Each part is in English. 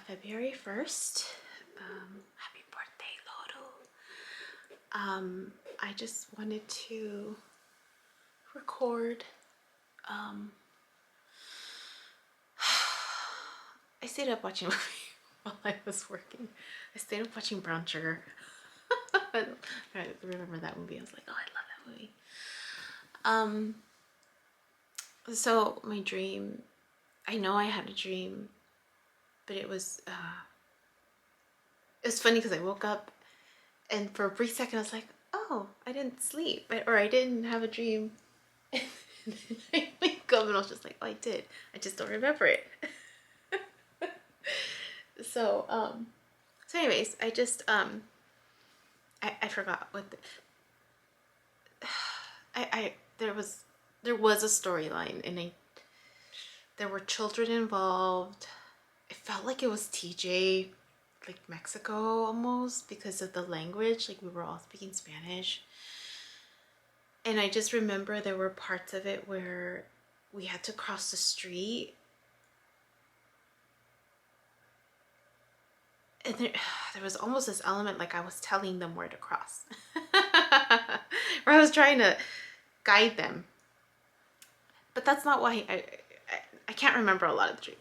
February 1st. Happy birthday, Lodo. I just wanted to record. I stayed up watching a movie while I was working. I stayed up watching Brown Sugar. I remember that movie. I was like, oh, I love that movie. So my dream, I know I had a dream, but it was funny because I woke up and for a brief second I was like, oh, I didn't sleep, or I didn't have a dream. And then I wake up and I was just like, oh, I did. I just don't remember it. So anyways, I just I forgot what there was a storyline, and there were children involved. It felt like it was TJ, like Mexico almost, because of the language. Like, we were all speaking Spanish. And I just remember there were parts of it where we had to cross the street. And there was almost this element like I was telling them where to cross. Or I was trying to guide them. But that's not why I can't remember a lot of the dream.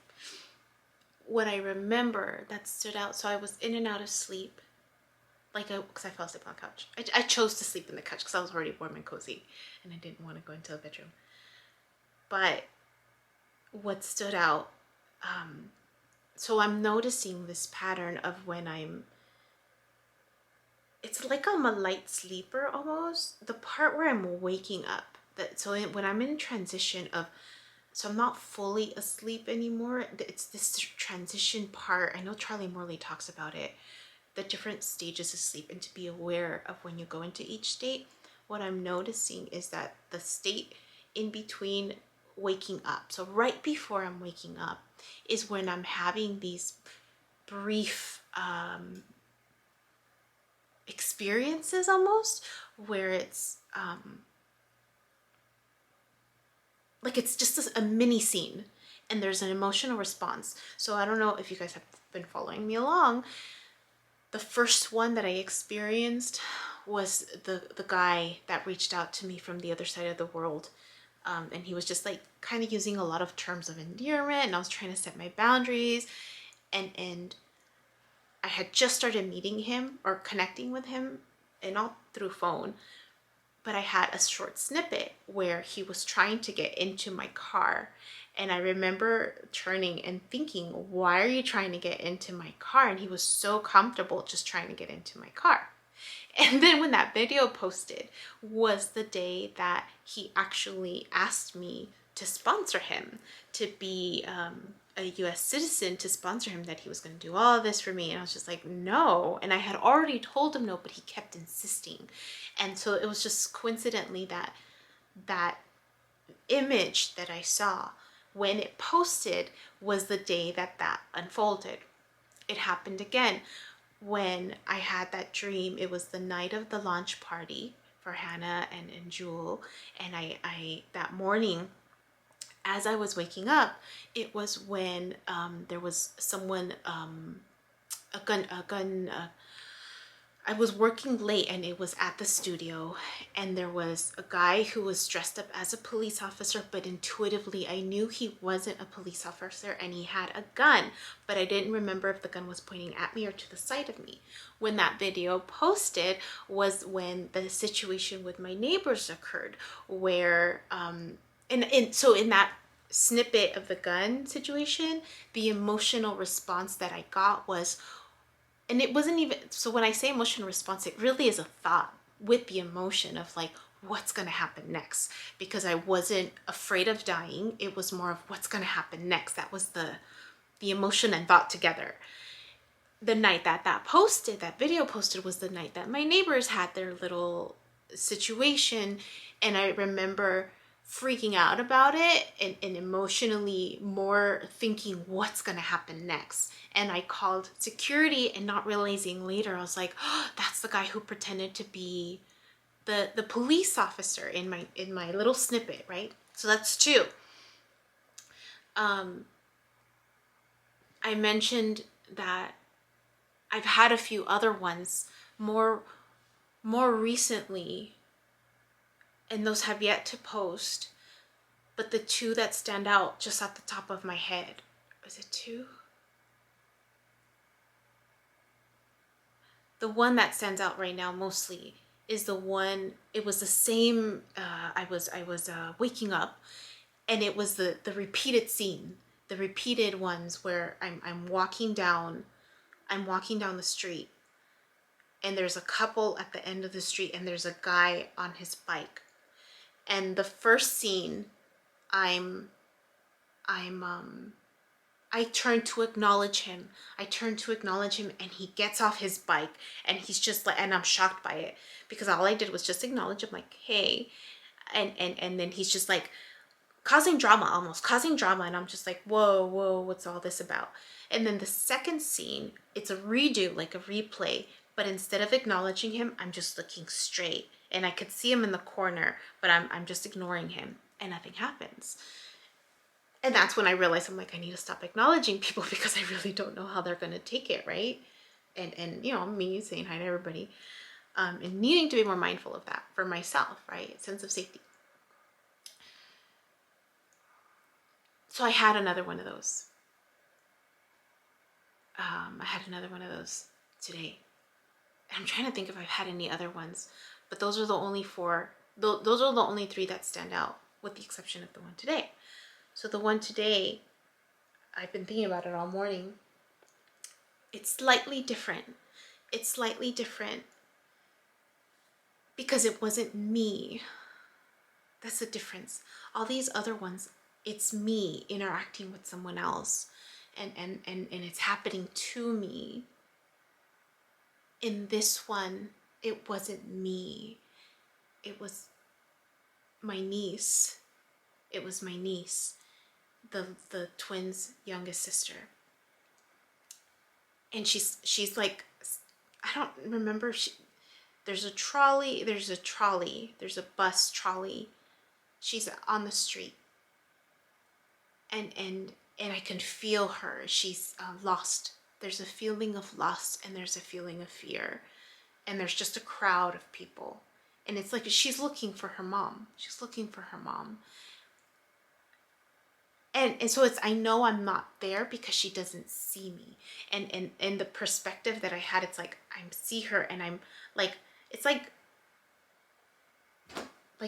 What I remember that stood out, so I was in and out of sleep, because I fell asleep on the couch. I chose to sleep in the couch because I was already warm and cozy, and I didn't want to go into a bedroom. But what stood out, so I'm noticing this pattern of when it's like I'm a light sleeper almost. The part where I'm waking up, when I'm in transition of, so I'm not fully asleep anymore. It's this transition part. I know Charlie Morley talks about it, the different stages of sleep, and to be aware of when you go into each state. What I'm noticing is that the state in between waking up, so right before I'm waking up, is when I'm having these brief experiences almost, where it's like it's just a mini scene, and there's an emotional response. So I don't know if you guys have been following me along. The first one that I experienced was the guy that reached out to me from the other side of the world. And he was just like kind of using a lot of terms of endearment, and I was trying to set my boundaries, and I had just started meeting him or connecting with him, and not through phone, but I had a short snippet where he was trying to get into my car. And I remember turning and thinking, why are you trying to get into my car? And he was so comfortable just trying to get into my car. And then when that video posted was the day that he actually asked me to sponsor him, to be a US citizen, to sponsor him, that he was going to do all this for me. And I was just like, no. And I had already told him no, but he kept insisting. And so it was just coincidentally that image that I saw when it posted was the day that unfolded. It happened again when I had that dream. It was the night of the launch party for Hannah and Jewel. And I that morning, as I was waking up, it was when there was someone, I was working late, and it was at the studio, and there was a guy who was dressed up as a police officer, but intuitively I knew he wasn't a police officer, and he had a gun, but I didn't remember if the gun was pointing at me or to the side of me. When that video posted was when the situation with my neighbors occurred, where so in that snippet of the gun situation, the emotional response that I got was, and it wasn't even, so when I say emotional response, it really is a thought with the emotion of like, what's going to happen next? Because I wasn't afraid of dying. It was more of what's going to happen next. That was the emotion and thought together. The night that video posted was the night that my neighbors had their little situation. And I remember freaking out about it, and emotionally more thinking what's going to happen next. And I called security, and not realizing later, I was like, oh, that's the guy who pretended to be the police officer in my little snippet, right? So that's two. I mentioned that I've had a few other ones more recently, and those have yet to post. But the two that stand out just at the top of my head, is it two? The one that stands out right now mostly is the one, it was the same, I was waking up, and it was the repeated scene, the repeated ones where I'm walking down the street, and there's a couple at the end of the street, and there's a guy on his bike. And the first scene, I turn to acknowledge him. And he gets off his bike, and he's just like, and I'm shocked by it, because all I did was just acknowledge him, like, hey. And then he's just like causing drama, and I'm just like, whoa, what's all this about? And then the second scene, it's a redo, like a replay, but instead of acknowledging him, I'm just looking straight, and I could see him in the corner, but I'm just ignoring him, and nothing happens. And that's when I realized, I'm like, I need to stop acknowledging people, because I really don't know how they're going to take it, right? And you know, me saying hi to everybody, and needing to be more mindful of that for myself, right? Sense of safety. So I had another one of those. Today. And I'm trying to think if I've had any other ones, but those are the only four. Those are the only three that stand out, with the exception of the one today. So the one today, I've been thinking about it all morning. It's slightly different. Because it wasn't me. That's the difference. All these other ones, it's me interacting with someone else, and it's happening to me. In this one, it wasn't me. It was my niece. The twins' youngest sister. And she's like, I don't remember, there's a bus trolley. She's on the street, and I can feel her. She's lost. There's a feeling of loss, and there's a feeling of fear, and there's just a crowd of people, and it's like she's looking for her mom. And so it's, I know I'm not there because she doesn't see me. And the perspective that I had, it's like I see her, and I'm like, it's like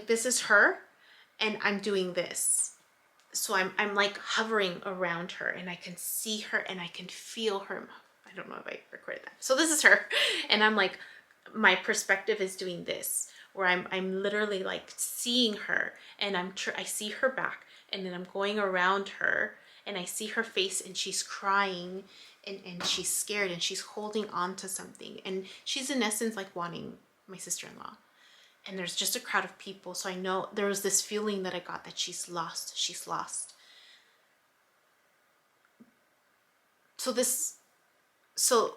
this is her, and I'm doing this. So I'm like hovering around her, and I can see her, and I can feel her. I don't know if I recorded that. So this is her, and I'm like, my perspective is doing this, where I'm literally like seeing her, and I see her back, and then I'm going around her, and I see her face, and she's crying, and she's scared, and she's holding on to something, and she's in essence like wanting my sister-in-law. And there's just a crowd of people, so I know there was this feeling that I got that she's lost. So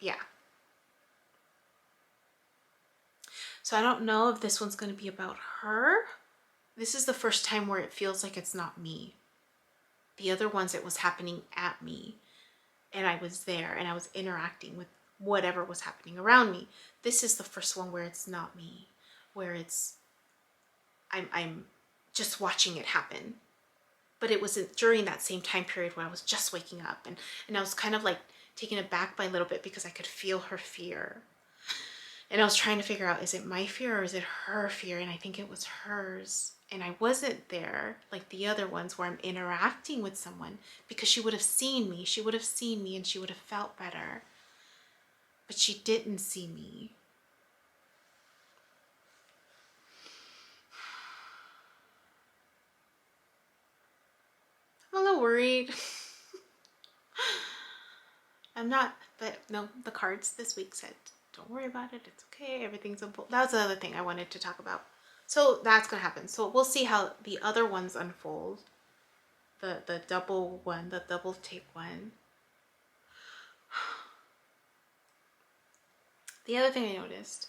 yeah. So I don't know if this one's going to be about her. This is the first time where it feels like it's not me. The other ones, it was happening at me, and I was there, and I was interacting with whatever was happening around me. This is the first one where it's not me, where it's I'm just watching it happen. But it was during that same time period where I was just waking up, and I was kind of like taken aback by a little bit, because I could feel her fear. And I was trying to figure out, is it my fear or is it her fear? And I think it was hers. And I wasn't there like the other ones where I'm interacting with someone, because she would have seen me. And she would have felt better. But she didn't see me. I'm a little worried. I'm not, but no, the cards this week said, don't worry about it. It's okay. Everything's unfold. That was the other thing I wanted to talk about. So that's going to happen. So we'll see how the other ones unfold. The double one, the double tape one. The other thing I noticed,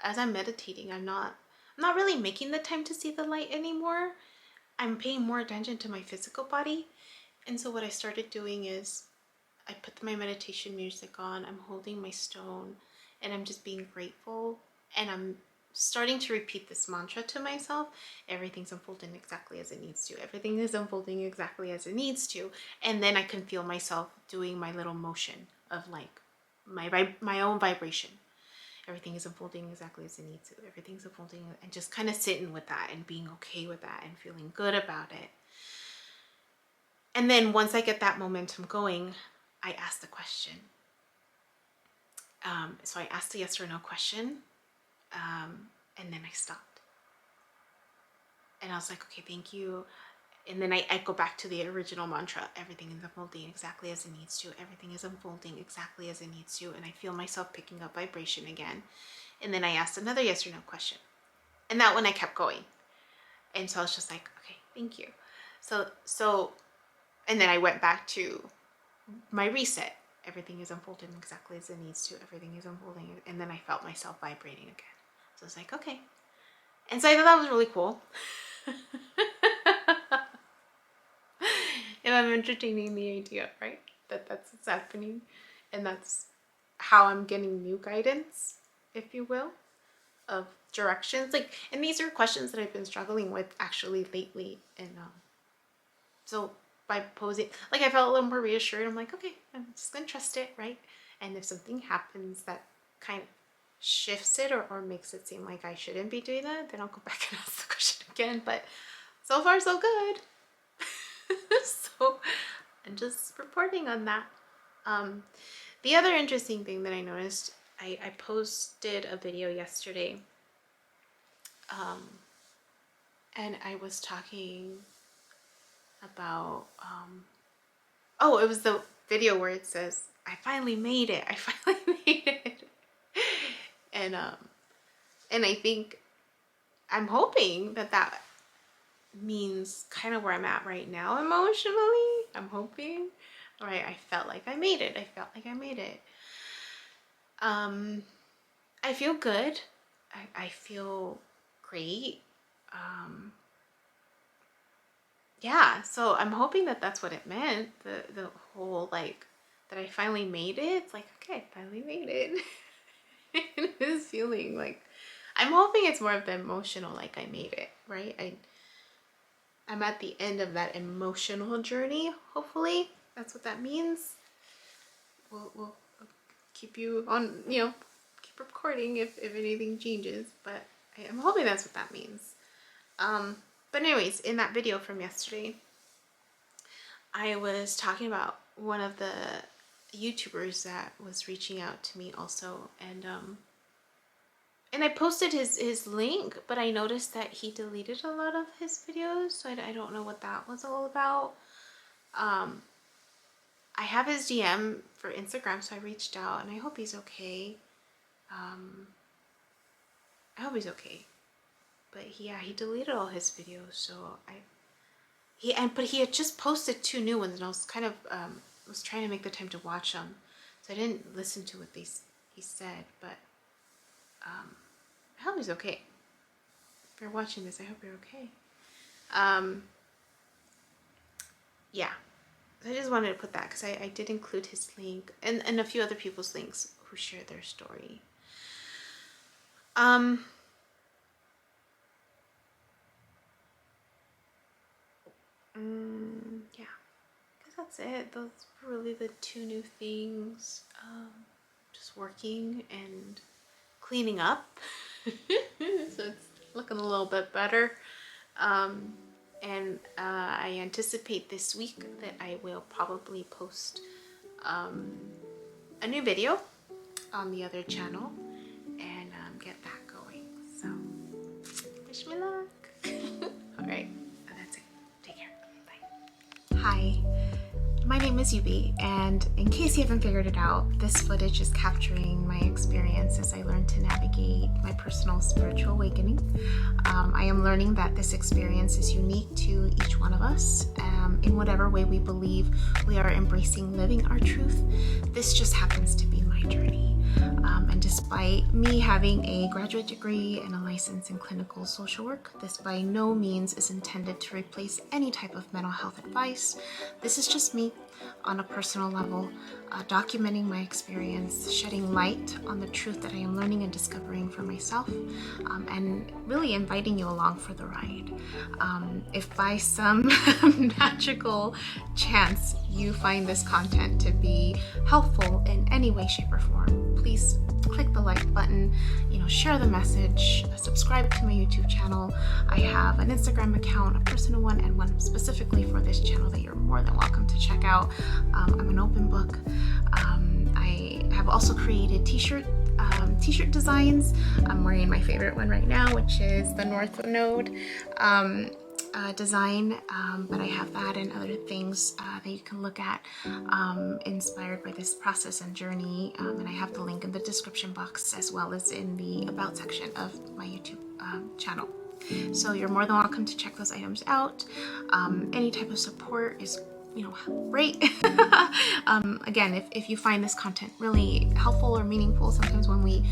as I'm meditating, I'm not really making the time to see the light anymore. I'm paying more attention to my physical body. And so what I started doing is I put my meditation music on, I'm holding my stone, and I'm just being grateful, and I'm starting to repeat this mantra to myself. Everything's unfolding exactly as it needs to. Everything is unfolding exactly as it needs to. And then I can feel myself doing my little motion of like my own vibration. Everything is unfolding exactly as it needs to. Everything's unfolding, and just kind of sitting with that and being okay with that and feeling good about it. And then once I get that momentum going, I ask the question. So I asked a yes or no question. And then I stopped. And I was like, okay, thank you. And then I go back to the original mantra. Everything is unfolding exactly as it needs to. Everything is unfolding exactly as it needs to. And I feel myself picking up vibration again. And then I asked another yes or no question. And that one I kept going. And so I was just like, okay, thank you. So, and then I went back to my reset. Everything is unfolding exactly as it needs to. Everything is unfolding. And then I felt myself vibrating again. So I was like, okay. And so I thought that was really cool. And I'm entertaining the idea, right? That's what's happening. And that's how I'm getting new guidance, if you will, of directions. Like, and these are questions that I've been struggling with actually lately. And so by posing, like, I felt a little more reassured. I'm like, okay, I'm just gonna trust it, right? And if something happens that kind of shifts it or makes it seem like I shouldn't be doing that, then I'll go back and ask the question again. But so far so good. So I'm just reporting on that. The other interesting thing that I noticed, I posted a video yesterday, and I was talking about oh, it was the video where it says, I finally made it. I finally made it. And I think, I'm hoping that means kind of where I'm at right now emotionally. I'm hoping. Right, I felt like I made it. I felt like I made it. I feel good. I feel great. Yeah, so I'm hoping that that's what it meant. The whole, like, that I finally made it. It's like, okay, I finally made it. It is feeling like, I'm hoping it's more of the emotional, like I made it, right? I'm at the end of that emotional journey, hopefully. That's what that means. We'll keep you on, keep recording if anything changes, but I'm hoping that's what that means. But anyways, in that video from yesterday, I was talking about one of the YouTubers that was reaching out to me also, and I posted his link, but I noticed that he deleted a lot of his videos, so I don't know what that was all about. I have his DM for Instagram, so I reached out, and I hope he's okay. I hope he's okay. But yeah, he deleted all his videos, so but he had just posted 2 new ones, and I was kind of was trying to make the time to watch them, so I didn't listen to what he said. But I hope he's okay. If you're watching this, I hope you're okay. Yeah, so I just wanted to put that because I did include his link and a few other people's links who shared their story. Yeah, I guess that's it. Those were really the 2 new things. Just working and cleaning up. So it's looking a little bit better. And I anticipate this week that I will probably post a new video on the other channel and get that going. So wish me luck. All right, that's it. Take care. Bye. Hi. My name is Yubi, and in case you haven't figured it out, this footage is capturing my experience as I learn to navigate my personal spiritual awakening. I am learning that this experience is unique to each one of us. In whatever way we believe we are embracing living our truth, this just happens to be my journey. And despite me having a graduate degree and a license in clinical social work, this by no means is intended to replace any type of mental health advice. This is just me on a personal level, documenting my experience, shedding light on the truth that I am learning and discovering for myself, and really inviting you along for the ride. If by some magical chance you find this content to be helpful in any way, shape, or form, please click the like button, share the message, subscribe to my YouTube channel. I have an Instagram account, a personal one, and one specifically for this channel that you're more than welcome to check out. I'm an open book. I have also created t-shirt designs. I'm wearing my favorite one right now, which is the North Node design, but I have that and other things that you can look at inspired by this process and journey, and I have the link in the description box as well as in the about section of my YouTube channel. So you're more than welcome to check those items out. Any type of support is great. Again, if you find this content really helpful or meaningful, sometimes when we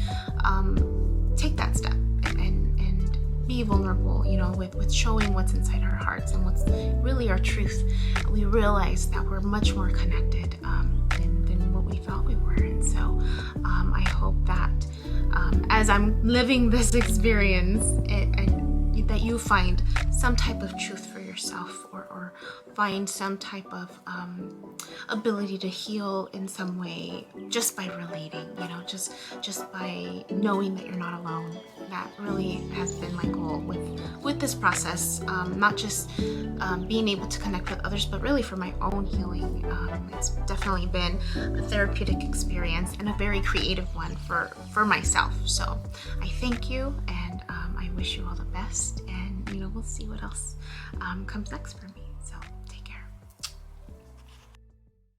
take that step and be vulnerable, with showing what's inside our hearts and what's really our truth, we realize that we're much more connected than what we thought we were. And so I hope that as I'm living this experience, that you find some type of truth for yourself, or find some type of ability to heal in some way just by relating, just by knowing that you're not alone. That really has been my goal with this process, not just being able to connect with others, but really for my own healing. It's definitely been a therapeutic experience and a very creative one for myself. So I thank you, and I wish you all the best, and we'll see what else comes next for me. So